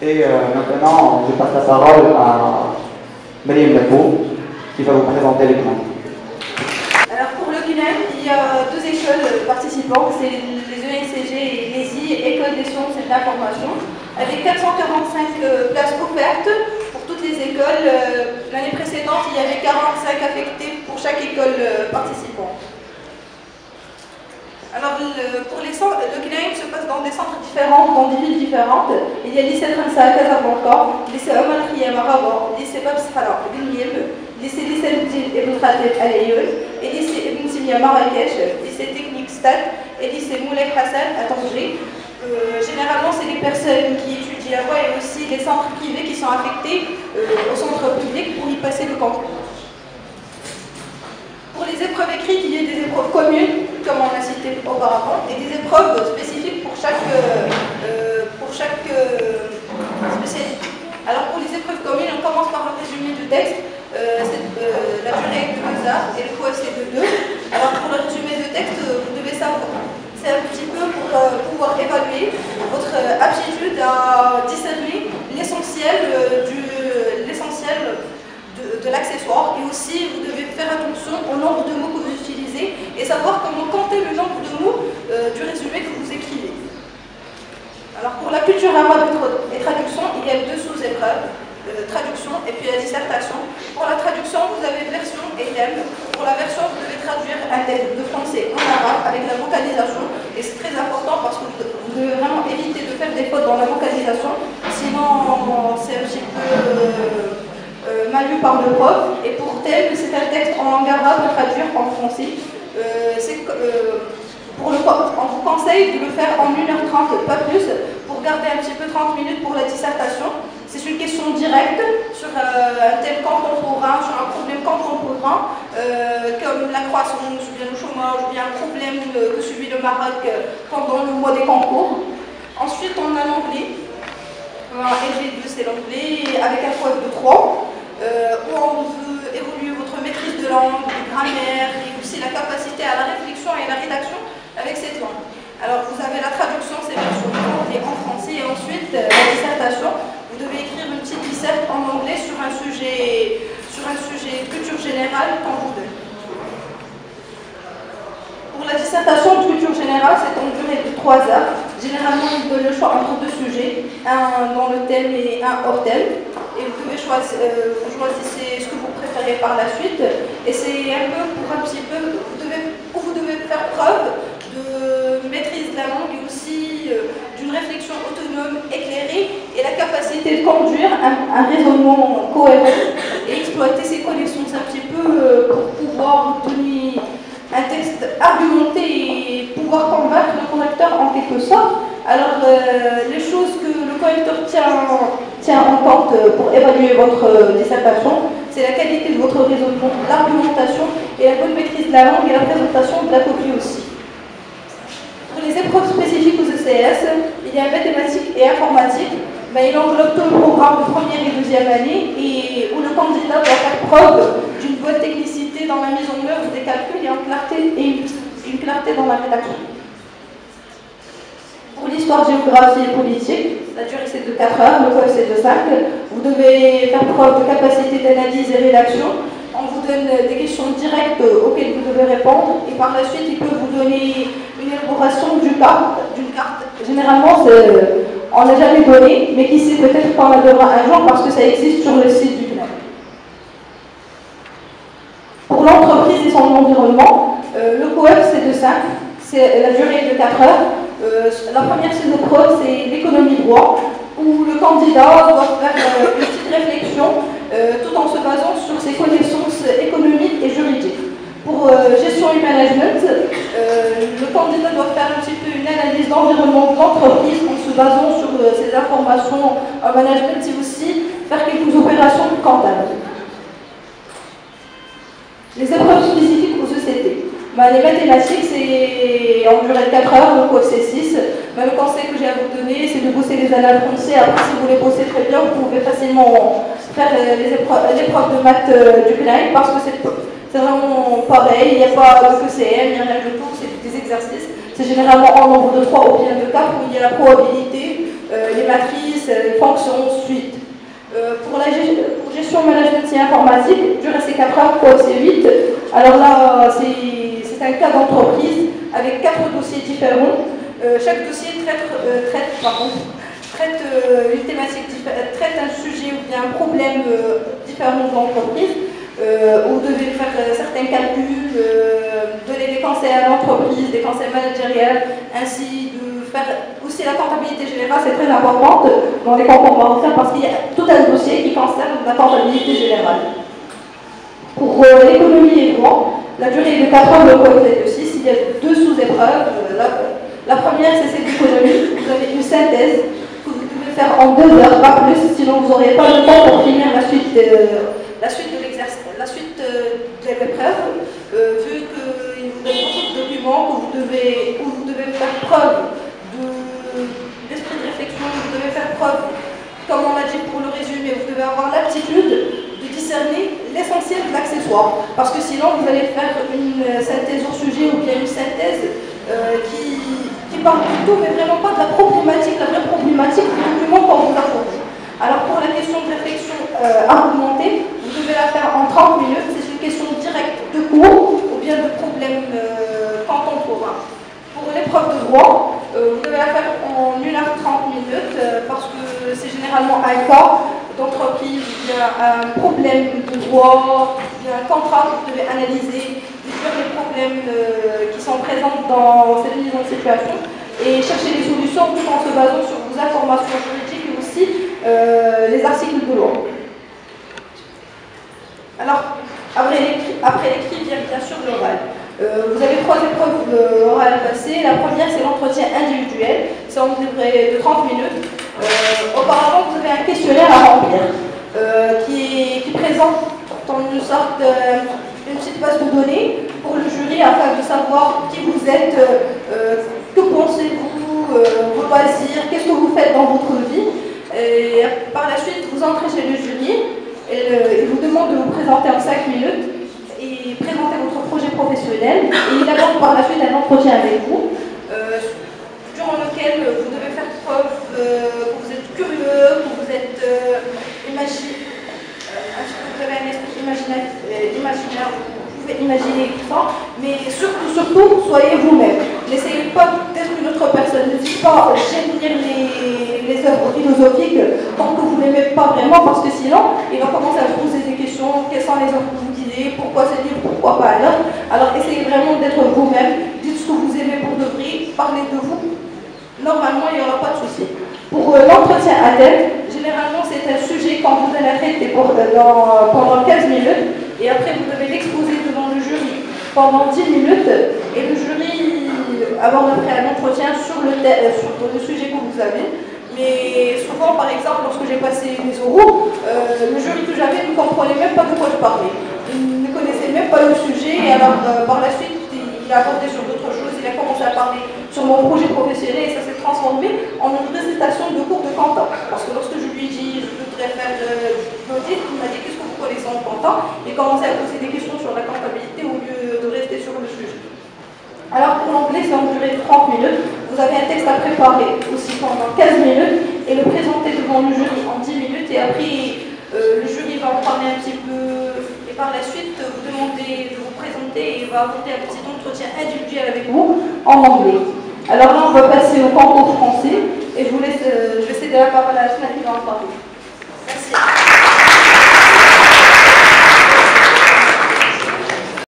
Et maintenant, je passe la parole à Mariam Lacou, qui va vous présenter les CNAM. Alors pour le CNAM, il y a deux écoles participantes, c'est les ENCG et l'ESI, École des sciences et de l'information, avec 445 places offertes pour toutes les écoles. L'année précédente, il y avait 45 affectés pour chaque école participante. Alors, pour les centres, le CNAM se passe dans des centres différents, dans des villes différentes. Il y a le lycée Transa à Casablanca, le lycée Omar Khiyam à Rabat, le lycée Bab Sahara à Gulmiem, le lycée Lisselbdin Ibn Khatib à Layoul, et le lycée Ibn Sina à Marrakech, le lycée technique Stade et le lycée Moulay Hassan à Tanger. Généralement, c'est les personnes qui étudient là-bas et aussi les centres privés qui sont affectés au centre public pour y passer le concours. Pour les épreuves écrites, il y a des épreuves communes, comme on l'a cité auparavant, et des épreuves spécifiques pour chaque spécialité. Alors pour les épreuves communes, on commence par un résumé du texte. La durée est de 2 heures et le coefficient c'est de 2. Alors pour le résumé du texte, vous devez savoir, c'est un petit peu pour pouvoir évaluer votre aptitude à discerner l'essentiel de l'accessoire, et aussi vous devez faire attention au nombre de mots que vous utilisez et savoir comment compter le nombre de mots du résumé que vous écrivez. Alors pour la culture arabe et traduction, il y a 2 sous-épreuves, traduction et puis la dissertation. Pour la traduction, vous avez version et thème. Pour la version, vous devez traduire un texte de français en arabe avec la vocalisation, et c'est très important parce que vous devez vraiment éviter de faire des fautes dans la vocalisation, sinon c'est un petit peu mal lu par le prof. Et pour thème, c'est un texte en langue arabe à traduire en français. On vous conseille de le faire en 1h30, pas plus, pour garder un petit peu 30 minutes pour la dissertation. C'est une question directe sur un thème contemporain, sur un problème contemporain, comme la croissance, ou bien le chômage, ou bien un problème que subit le Maroc pendant le mois des concours. Ensuite, on a l'anglais. LG2, c'est l'anglais, avec un coef de 3. Où on veut évoluer votre maîtrise de langue, de grammaire, et aussi la capacité à la réflexion et à la rédaction avec cette langue. Alors vous avez la traduction, c'est version anglais en français, et ensuite la dissertation. Vous devez écrire une petite disserte en anglais sur un sujet culture générale qu'on vous donne. Pour la dissertation de culture générale, c'est en durée de 3 heures. Généralement, il donne le choix entre 2 sujets, un dans le thème et un hors thème. Et vous devez choisir, vous choisissez ce que vous préférez par la suite. Et c'est un peu pour un petit peu, vous devez faire preuve de maîtrise de la langue et aussi d'une réflexion autonome, éclairée, et la capacité de conduire un raisonnement cohérent et exploiter ses connaissances un petit peu pour pouvoir donner un texte argumenté et pouvoir convaincre le correcteur en quelque sorte. Alors, les choses que le correcteur tient en compte pour évaluer votre dissertation, c'est la qualité de votre raisonnement, l'argumentation et la bonne maîtrise de la langue et la présentation de la copie aussi. Pour les épreuves spécifiques aux ECS, il y a mathématiques et informatique. Il englobe tout le programme de première et deuxième année, et où le candidat doit faire preuve d'une bonne technicité dans la mise en œuvre des calculs et une clarté dans la rédaction. Pour l'histoire, géographie et politique, la durée c'est de 4 heures, le coef c'est de 5. Vous devez faire preuve de capacité d'analyse et rédaction. On vous donne des questions directes auxquelles vous devez répondre, et par la suite, il peut vous donner une élaboration d'une carte. Généralement, on n'a jamais donné, mais qui sait, peut-être qu'on la donnera un jour parce que ça existe sur le site du CNAM. Pour l'entreprise et son environnement, le coef c'est de 5, c'est la durée de 4 heures. La première sous-épreuve, c'est l'économie droit, où le candidat doit faire une petite réflexion tout en se basant sur ses connaissances économiques et juridiques. Pour gestion et management, le candidat doit faire un petit peu une analyse d'environnement de l'entreprise en se basant sur ses informations en management, et aussi faire quelques opérations comptables. Les épreuves spécifiques aux ECT. Les mathématiques, c'est en durée de 4 heures, donc c'est 6. Le conseil que j'ai à vous donner, c'est de bosser les annales français. Après, si vous les bossez très bien, vous pouvez facilement faire l'épreuve de maths du CNAM, parce que c'est vraiment pareil, il n'y a pas de QCM, il n'y a rien du tout, c'est des exercices. C'est généralement en nombre de 3 ou bien de 4, où il y a la probabilité les matrices, les fonctions, suite. Pour la gestion management et informatique, durée c'est 4 heures, quoi, c'est 8. Alors là, c'est un cas d'entreprise avec 4 dossiers différents. Chaque dossier traite une thématique, traite un sujet ou bien un problème différent de l'entreprise. Vous devez faire certains calculs, donner des conseils à l'entreprise, des conseils managériels, ainsi de faire aussi la comptabilité générale, c'est très importante dans les comptes bancaires parce qu'il y a tout un dossier qui concerne la comptabilité générale. Pour l'économie et le droit, la durée est de 4 heures, le code est de 6, il y a 2 sous-épreuves. La première, c'est celle d'économie, vous avez une synthèse que vous devez faire en 2 heures, pas plus, sinon vous n'aurez pas le temps pour finir la suite de l'exercice, la suite de l'épreuve, vu qu'il vous donne beaucoup de documents où vous devez faire preuve d'esprit de réflexion, vous devez faire preuve, comme on l'a dit pour le résumé, vous devez avoir l'aptitude de discerner l'essentiel de l'accessoire, parce que sinon vous allez faire une synthèse au sujet ou bien une synthèse qui parle du tout, mais vraiment pas de la problématique, la vraie problématique du document qu'on vous a fourni. Alors pour la question de réflexion argumentée, vous devez la faire en 30 minutes, c'est une question directe de cours ou bien de problème contemporain. Pour l'épreuve de droit, vous devez la faire en 1 heure 30 minutes parce que c'est généralement un cas d'entreprise, il y a un problème de droit, il y a un contrat que vous devez analyser, déduire les problèmes qui sont présents dans cette mise en situation et chercher des solutions tout en se basant sur vos informations juridiques et aussi les articles de loi. Alors, après l'écrit vient bien sûr l'oral. Vous avez 3 épreuves orales passées. La première, c'est l'entretien individuel. C'est en durée de 30 minutes. Auparavant, vous avez un questionnaire à remplir qui présente une sorte une petite base de données pour le jury afin de savoir qui vous êtes, que pensez-vous, vos loisirs, qu'est-ce que vous faites dans votre vie. Et par la suite, vous entrez chez le jury et il vous demande de vous présenter en 5 minutes et présenter votre projet professionnel. Et il aborde par la suite un entretien avec vous, durant lequel vous devez faire preuve que vous êtes curieux, que vous êtes vous avez un esprit imaginaire, vous pouvez imaginer tout ça, mais surtout, soyez vous-même. N'essayez pas d'être une autre personne. Ne dites pas j'aime lire les œuvres philosophiques tant que vous ne l'aimez pas vraiment, parce que sinon, il va commencer à vous poser des questions. Quelles sont les œuvres que vous lisez? Pourquoi ce livre? Pourquoi pas alors? Alors essayez vraiment d'être vous-même. Dites ce que vous aimez pour de vrai. Parlez de vous. Normalement, il n'y aura pas de souci. Pour l'entretien à thème, généralement, c'est un sujet qu'on vous donne à traiter pendant 15 minutes. Et après, vous devez l'exposer devant le jury pendant 10 minutes. Et le jury aborde après un entretien sur le sujet que vous avez. Mais souvent, par exemple, lorsque j'ai passé mes oraux, le jury que j'avais ne comprenait même pas de quoi je parlais. Il ne connaissait même pas le sujet. Et alors, par la suite, il a abordé sur d'autres choses. Il a commencé à parler sur mon projet professionnel et ça s'est transformé en une récitation de cours de compta. Parce que lorsque je lui ai dit je voudrais faire l'audit, il m'a dit qu'est-ce que vous connaissez en compta, et commencé à poser des questions sur la comptabilité au lieu de rester sur le sujet. Alors pour l'anglais, c'est en durée de 30 minutes. Vous avez un texte à préparer aussi pendant 15 minutes et le présenter devant le jury en 10 minutes. Et après, le jury va en parler un petit peu et par la suite, vous demandez de vous présenter et il va aborder un petit entretien individuel avec vous en anglais. Alors là, on va passer au concours français et je vais céder la parole à Asma qui va en parler.